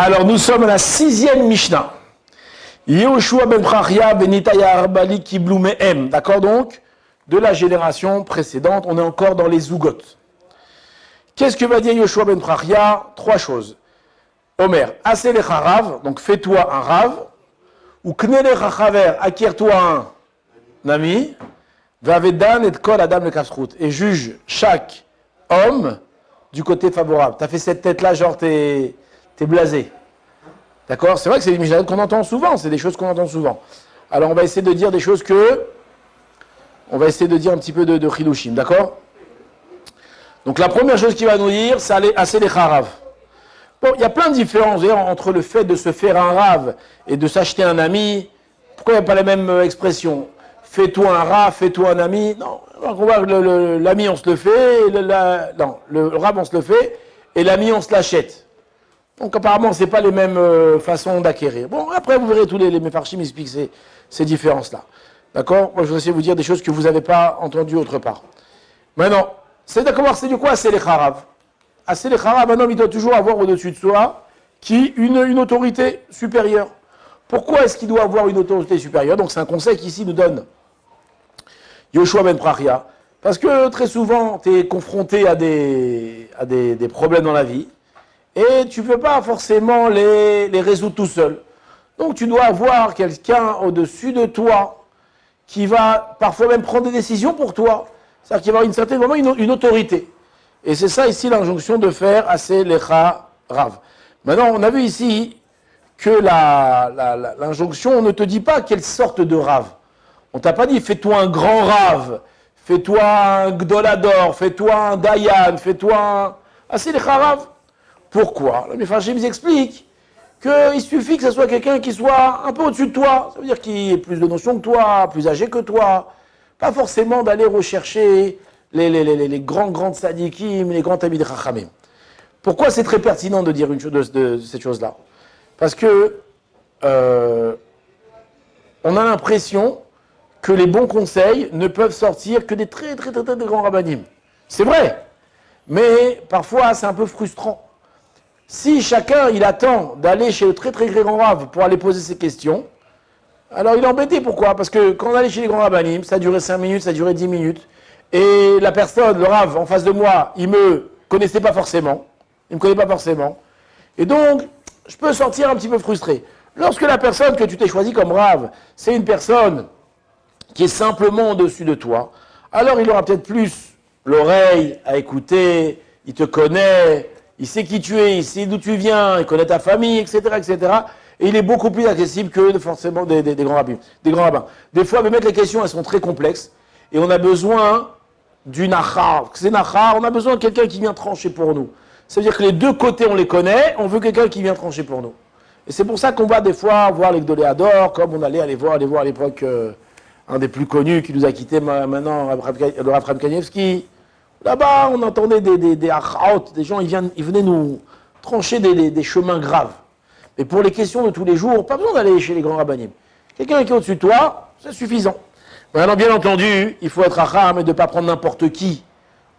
Alors, nous sommes à la 6e Mishnah. Yehoshua ben Prachia ben Itaya Arbali Kiblou Mehem. D'accord donc? De la génération précédente, on est encore dans les Zougot. Qu'est-ce que va dire Yehoshua ben Prachia? Trois choses. Omer, assez les Rav, donc fais-toi un Rav. Ou Knele Chachaver, acquiert-toi un ami. Vavedan et Kol Adam le Kasrout. Et juge chaque homme du côté favorable. Tu as fait cette tête-là, genre t'es blasé. D'accord? C'est vrai que c'est des Mishnah qu'on entend souvent, c'est des choses qu'on entend souvent. Alors on va essayer de dire des choses on va essayer de dire un petit peu de Chidushim, d'accord? Donc la première chose qu'il va nous dire, c'est assez les Harav. Bon, il y a plein de différences entre le fait de se faire un Rav et de s'acheter un ami. Pourquoi il n'y a pas la même expression? Fais-toi un Rav, fais-toi un ami. Non, l'ami on se le fait, le Rav on se le fait, et l'ami on se l'achète. Donc apparemment, ce n'est pas les mêmes façons d'acquérir. Bon, après, vous verrez, tous les Mefarshim expliquent ces différences-là. D'accord? Moi, je vais essayer de vous dire des choses que vous n'avez pas entendues autre part. Maintenant, c'est du quoi? C'est les Harav. C'est les Harav, un homme, il doit toujours avoir au-dessus de soi une autorité supérieure. Pourquoi est-ce qu'il doit avoir une autorité supérieure? Donc, c'est un conseil qu'ici nous donne Yehoshua ben Prachia. Parce que très souvent, tu es confronté à des problèmes dans la vie. Et tu ne peux pas forcément les résoudre tout seul. Donc tu dois avoir quelqu'un au-dessus de toi qui va parfois même prendre des décisions pour toi. C'est-à-dire qu'il va avoir une autorité. Et c'est ça ici l'injonction de faire assez lecha rav. Maintenant, on a vu ici que l'injonction, on ne te dit pas quelle sorte de rav. On t'a pas dit fais-toi un grand rav, fais-toi un gdolador, fais-toi un dayan, fais-toi un assez lecha rav. Pourquoi? Les Mefarshim expliquent qu'il suffit que ce soit quelqu'un qui soit un peu au-dessus de toi. Ça veut dire qu'il ait plus de notions que toi, plus âgé que toi. Pas forcément d'aller rechercher les grands tzadikim, les grands tamid chachamim. Pourquoi c'est très pertinent de dire une chose de cette chose-là? Parce que on a l'impression que les bons conseils ne peuvent sortir que des très grands rabbanim. C'est vrai, mais parfois c'est un peu frustrant. Si chacun, il attend d'aller chez le très grand Rav pour aller poser ses questions, alors il est embêté. Pourquoi? Parce que quand on allait chez les grands rabbanim, ça durait 5 minutes, ça durait 10 minutes, et la personne, le Rav, en face de moi, il me connaissait pas forcément, il me connaît pas forcément, et donc, je peux sortir un petit peu frustré. Lorsque la personne que tu t'es choisi comme Rav, c'est une personne qui est simplement au-dessus de toi, alors il aura peut-être plus l'oreille à écouter, il te connaît, il sait qui tu es, il sait d'où tu viens, il connaît ta famille, etc., etc. Et il est beaucoup plus accessible que forcément des grands rabbins. Des fois, même les questions, elles sont très complexes. Et on a besoin du nachar. C'est nachar, on a besoin de quelqu'un qui vient trancher pour nous. Ça veut dire que les deux côtés, on les connaît, on veut quelqu'un qui vient trancher pour nous. Et c'est pour ça qu'on va des fois voir les Gdoléador, comme on allait aller voir à l'époque un des plus connus qui nous a quittés maintenant, le Rav Chaim Kanievski. Là-bas, on entendait des achaot, des gens, ils venaient nous trancher des chemins graves. Mais pour les questions de tous les jours, pas besoin d'aller chez les grands rabbanim. Quelqu'un qui est au-dessus de toi, c'est suffisant. Maintenant, bien entendu, il faut être acham et de ne pas prendre n'importe qui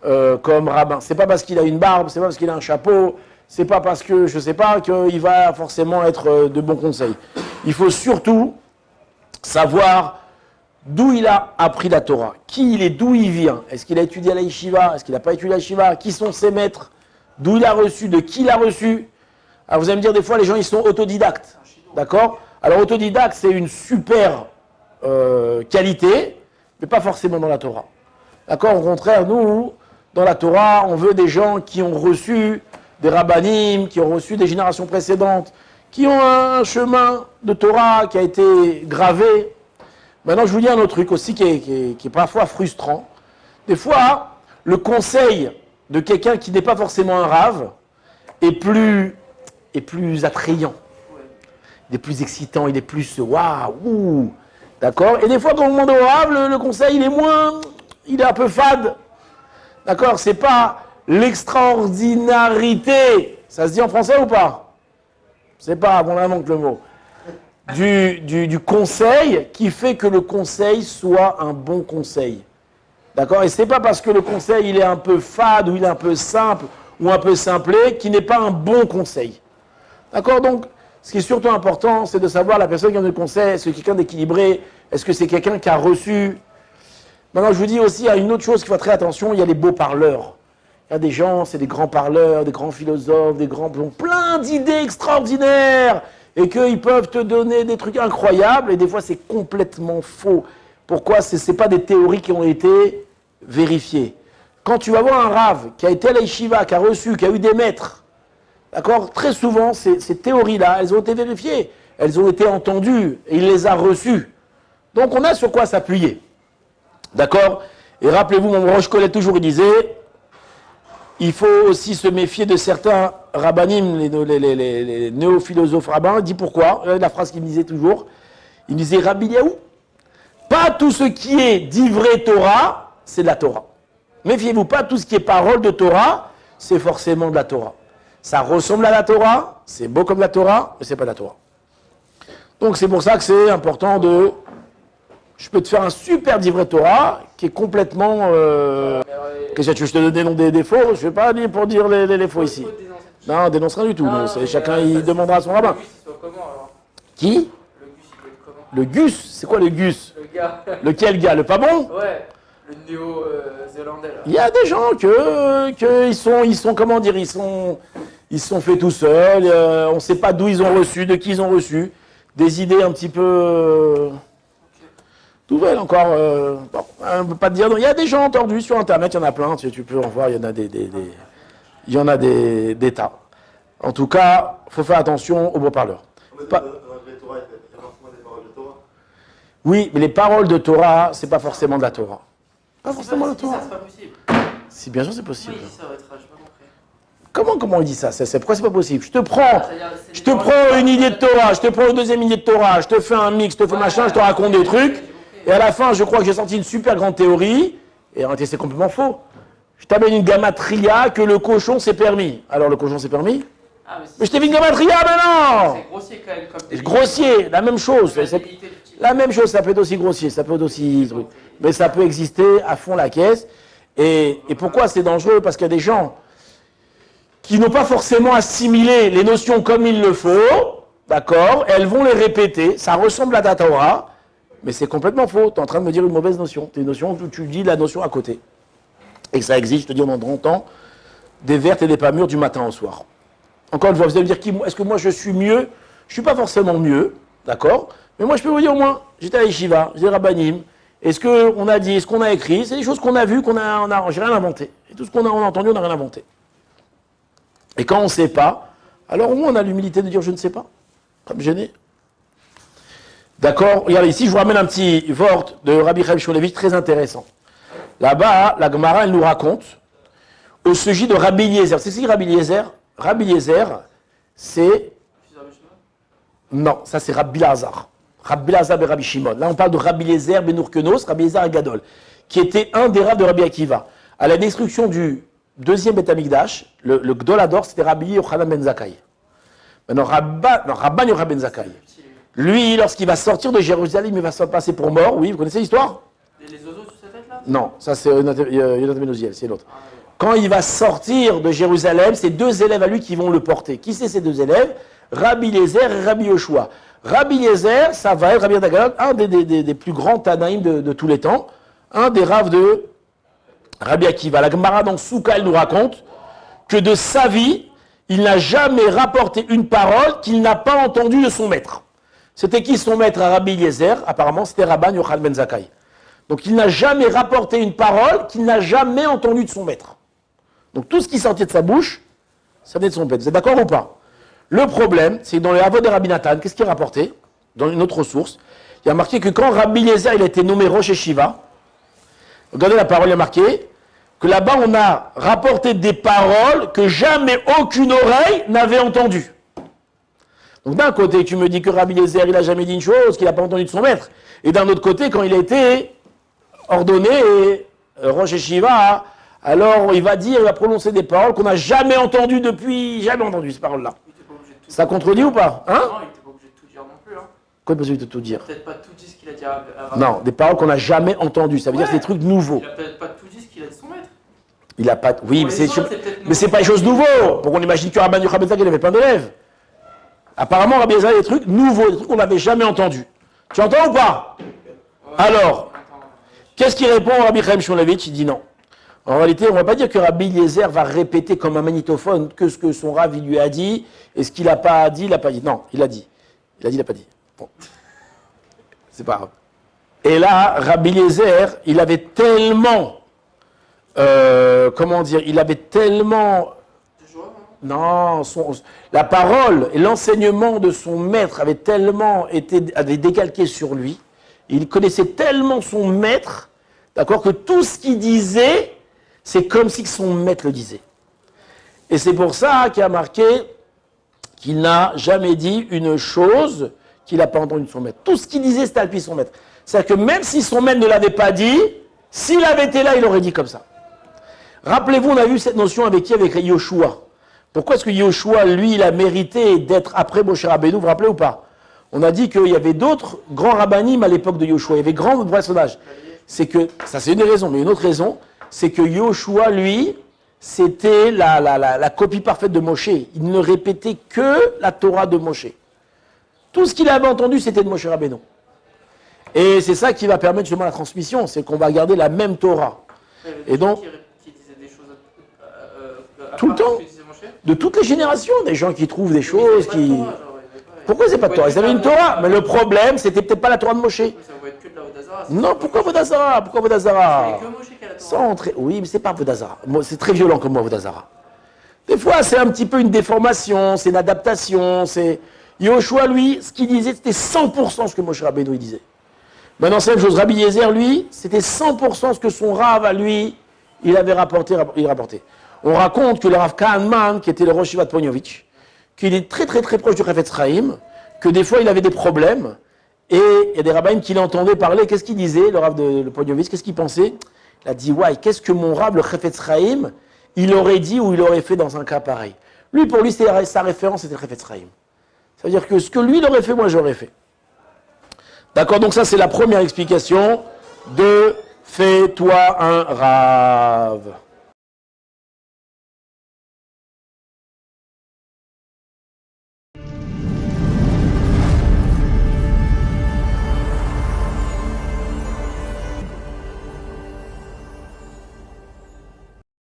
comme rabbin. C'est pas parce qu'il a une barbe, c'est pas parce qu'il a un chapeau, c'est pas parce que, je sais pas, qu'il va forcément être de bons conseils. Il faut surtout savoir d'où il a appris la Torah, qui il est, d'où il vient. Est-ce qu'il a étudié à la yeshiva? Est-ce qu'il n'a pas étudié à la yeshiva? Qui sont ses maîtres? D'où il a reçu? De qui il a reçu? Alors vous allez me dire, des fois, les gens, ils sont autodidactes. D'accord? Alors autodidacte, c'est une super qualité, mais pas forcément dans la Torah. D'accord? Au contraire, nous, dans la Torah, on veut des gens qui ont reçu des rabbanim, qui ont reçu des générations précédentes, qui ont un chemin de Torah qui a été gravé. Maintenant, je vous dis un autre truc aussi qui est parfois frustrant. Des fois, le conseil de quelqu'un qui n'est pas forcément un rave est plus attrayant. Il est plus excitant, il est plus waouh, d'accord? Et des fois, quand on demande au rave, le conseil, il est un peu fade. D'accord? C'est pas l'extraordinarité. Ça se dit en français ou pas? C'est pas, on invente le mot. Du conseil qui fait que le conseil soit un bon conseil. D'accord? Et c'est pas parce que le conseil il est un peu fade ou il est un peu simple ou un peu simplé qu'il n'est pas un bon conseil. D'accord? Donc, ce qui est surtout important, c'est de savoir la personne qui donne le conseil, est-ce que quelqu'un d'équilibré, est-ce que c'est quelqu'un qui a reçu. Maintenant, je vous dis aussi, il y a une autre chose qu'il faut faire très attention, il y a les beaux parleurs. Il y a des gens, c'est des grands parleurs, des grands philosophes, des grands, ils ont plein d'idées extraordinaires, et qu'ils peuvent te donner des trucs incroyables, et des fois c'est complètement faux. Pourquoi? Ce n'est pas des théories qui ont été vérifiées. Quand tu vas voir un rave qui a été à la yeshiva, qui a reçu, qui a eu des maîtres, d'accord? Très souvent, ces théories-là, elles ont été vérifiées, elles ont été entendues, et il les a reçues. Donc on a sur quoi s'appuyer. D'accord? Et rappelez-vous, mon Roche Collet toujours, il disait, il faut aussi se méfier de certains rabbanim, les néo-philosophes rabbins. Il dit pourquoi? La phrase qu'il me disait toujours, il me disait, Rabbi Yaou, pas tout ce qui est d'ivrei Torah, c'est de la Torah. Méfiez-vous, pas tout ce qui est parole de Torah, c'est forcément de la Torah. Ça ressemble à la Torah, c'est beau comme la Torah, mais c'est pas de la Torah. Donc c'est pour ça que c'est important de... Je peux te faire un super d'ivrei Torah qui est complètement... Qu'est-ce que tu veux, je te donne des noms des faux? Je ne vais pas dire pour dire les faux ici. Non, on dénonce rien du tout. Chacun il demandera à son rabbin. Qui? Le Gus, c'est quoi le Gus? Le gars. Lequel gars? Le pas bon? Ouais, le néo-zélandais. Il y a des gens ils sont comment dire, ils sont faits tout seuls. On ne sait pas d'où ils ont reçu, de qui ils ont reçu. Des idées un petit peu... nouvelles encore. Bon, on ne peut pas te dire. Il y a des gens tordus sur Internet, il y en a plein. Tu peux en voir, il y en a il y en a des tas. En tout cas, il faut faire attention aux beaux parleurs. Oui, mais les paroles de Torah, c'est pas forcément de la Torah. Pas forcément de la Torah. C'est pas possible. Si, bien sûr, c'est possible. Oui, ça va être, je sais pas compris. Comment il dit ça? Pourquoi c'est pas possible? Je te prends une idée de Torah, je te prends une deuxième idée de Torah, je te fais un mix, je te fais machin, je te raconte des trucs, et à la fin, je crois que j'ai sorti une super grande théorie, et en réalité, c'est complètement faux. Je t'amène une gamatria que le cochon s'est permis. Alors, le cochon s'est permis? Mais je t'ai vu une gamatria, mais non! C'est grossier quand même. Comme grossier, la même chose. La même chose, ça peut être aussi grossier, ça peut être aussi... Mais ça peut exister à fond la caisse. Et pourquoi c'est dangereux? Parce qu'il y a des gens qui n'ont pas forcément assimilé les notions comme il le faut, d'accord? Elles vont les répéter, ça ressemble à la Torah, mais c'est complètement faux. Tu es en train de me dire une mauvaise notion. C'est une notion où tu dis la notion à côté. Et que ça existe, je te dis, on en entend des vertes et des pas mûres du matin au soir. Encore une fois, vous allez me dire, est-ce que moi je suis mieux? Je ne suis pas forcément mieux, d'accord? Mais moi je peux vous dire au moins, j'étais à Yeshiva, j'étais Rabbanim. Est-ce qu'on a dit, est-ce qu'on a écrit? C'est des choses qu'on a vues, j'ai rien inventé. Et tout ce qu'on a entendu, on n'a rien inventé. Et quand on ne sait pas, alors au moins on a l'humilité de dire je ne sais pas. Pas me gêner. D'accord? Regardez ici, je vous ramène un petit vort de Rabbi Chaim Shmulevitch très intéressant. Là-bas, la Gemara, elle nous raconte au sujet de Rabbi Eliezer. C'est qui Rabbi Eliezer? Rabbi Eliezer, c'est... Non, ça c'est Rabbi Lazar. Rabbi Lazar et Rabbi Shimon. Là, on parle de Rabbi Eliezer ben Urkenos, Rabbi Eliezer et Gadol, qui était un des rabbins de Rabbi Akiva. À la destruction du deuxième Beth Amikdash, le Gdolador, c'était Rabbi Yochanan ben Zakkai. Maintenant, Rabban Yochanan ben Zakkai. Lui, lorsqu'il va sortir de Jérusalem, il va se passer pour mort. Oui, vous connaissez l'histoire? Les oiseaux sur sa tête là? Non, ça c'est Yonatan ben Uziel, c'est l'autre. Quand il va sortir de Jérusalem, c'est deux élèves à lui qui vont le porter. Qui c'est ces deux élèves? Rabbi Eliezer et Rabbi Yoshua. Rabbi Eliezer, ça va être Rabbi Adagalon, un des plus grands Tanaïm de tous les temps, un des raves de Rabbi Akiva. La Gemara dans Souka, elle nous raconte que de sa vie, il n'a jamais rapporté une parole qu'il n'a pas entendue de son maître. C'était qui son maître à Rabbi Eliezer? Apparemment, c'était Rabban Yochanan ben Zakkai. Donc il n'a jamais rapporté une parole qu'il n'a jamais entendue de son maître. Donc tout ce qui sortait de sa bouche, ça venait de son maître. Vous êtes d'accord ou pas? Le problème, c'est que dans le Havod de Rabbi Nathan, qu'est-ce qui est rapporté? Dans une autre source, il y a marqué que quand Rabbi Eliezer il a été nommé Rosh Yeshiva, regardez la parole, il y a marqué que là-bas on a rapporté des paroles que jamais aucune oreille n'avait entendues. Donc d'un côté, tu me dis que Rabbi Eliezer il n'a jamais dit une chose qu'il n'a pas entendu de son maître. Et d'un autre côté, quand il a été ordonné Rosh Yeshiva, alors il va prononcer des paroles qu'on n'a jamais entendues depuis, jamais entendues ces paroles-là. Ça contredit ou pas? Hein? Non, il n'était pas obligé de tout dire non plus. Hein. Quoi, il n'est pas obligé de tout dire? Peut-être pas tout dit ce qu'il a dit à Non, des paroles qu'on n'a jamais entendues. Ça veut dire que c'est des trucs nouveaux. Il n'a peut-être pas tout dit ce qu'il a dit son maître. Il a pas. Oui, Pour mais c'est pas des choses nouveaux. Pour qu'on imagine que Rabban Yochanan ben Zakkai il avait plein d'élèves. Apparemment, Rabbi Eliezer a des trucs nouveaux, des trucs qu'on n'avait jamais entendus. Tu entends ou pas? Alors, qu'est-ce qu'il répond au Rabbi Chaim Shmulevitch? Il dit non. En réalité, on ne va pas dire que Rabbi Eliezer va répéter comme un magnétophone que ce que son Rav lui a dit, et ce qu'il n'a pas dit, il n'a pas dit. Non, il a dit. Il a dit, il n'a pas dit. Bon. C'est pas grave. Et là, Rabbi Eliezer, il avait tellement... comment dire? Il avait tellement... Non, la parole et l'enseignement de son maître avaient tellement avaient décalqué sur lui. Il connaissait tellement son maître, d'accord, que tout ce qu'il disait, c'est comme si son maître le disait. Et c'est pour ça qu'il a marqué qu'il n'a jamais dit une chose qu'il n'a pas entendue de son maître. Tout ce qu'il disait, c'était à lui son maître. C'est-à-dire que même si son maître ne l'avait pas dit, s'il avait été là, il aurait dit comme ça. Rappelez-vous, on a vu cette notion avec qui? Avec Yoshua. Pourquoi est-ce que Yoshua, lui, il a mérité d'être après Moshe Rabbeinu? Vous vous rappelez ou pas? On a dit qu'il y avait d'autres grands rabbinim à l'époque de Yoshua. Il y avait grands personnages. C'est que, ça c'est une des raisons, mais une autre raison, c'est que Yoshua, lui, c'était la copie parfaite de Moshe. Il ne répétait que la Torah de Moshe. Tout ce qu'il avait entendu, c'était de Moshe Rabbeinu. Et c'est ça qui va permettre justement la transmission, c'est qu'on va garder la même Torah. Et donc, qui disait des choses tout le temps, de toutes les générations, des gens qui trouvent des choses, qui... Pourquoi c'est pas de Torah? Ils avaient une Torah, mais le problème, c'était peut-être pas la Torah de Moshe. Ça pouvait être que de la Vodazara. Non, pourquoi Vodazara? Pourquoi Vodazara? C'est que Moshe qui a la Torah. Sans entrer... Oui, mais c'est pas Vodazara. C'est très violent comme moi, Vodazara. Des fois, c'est un petit peu une déformation, c'est une adaptation, c'est... Yoshua, lui, ce qu'il disait, c'était 100% ce que Moshe Rabbeinu disait. Maintenant, c'est la même chose. Rabbi Eliezer, lui, c'était 100% ce que son Rav, à lui, il avait rapporté. On raconte que le Rav Kahanman, qui était le Rosh Yeshiva de Ponyovitch, qu'il est très très très proche du Chafetz Chaim, que des fois il avait des problèmes, et il y a des rabbins qui l'entendaient parler, qu'est-ce qu'il disait, le Rav de Ponyovitch, qu'est-ce qu'il pensait? Il a dit, ouais, qu'est-ce que mon Rav, le Chafetz Chaim, il aurait dit ou il aurait fait dans un cas pareil? Lui, pour lui, sa référence, c'était le Chafetz Chaim. C'est-à-dire que ce que lui, il aurait fait, moi, j'aurais fait. D'accord, donc ça, c'est la première explication de « fais-toi un Rav ».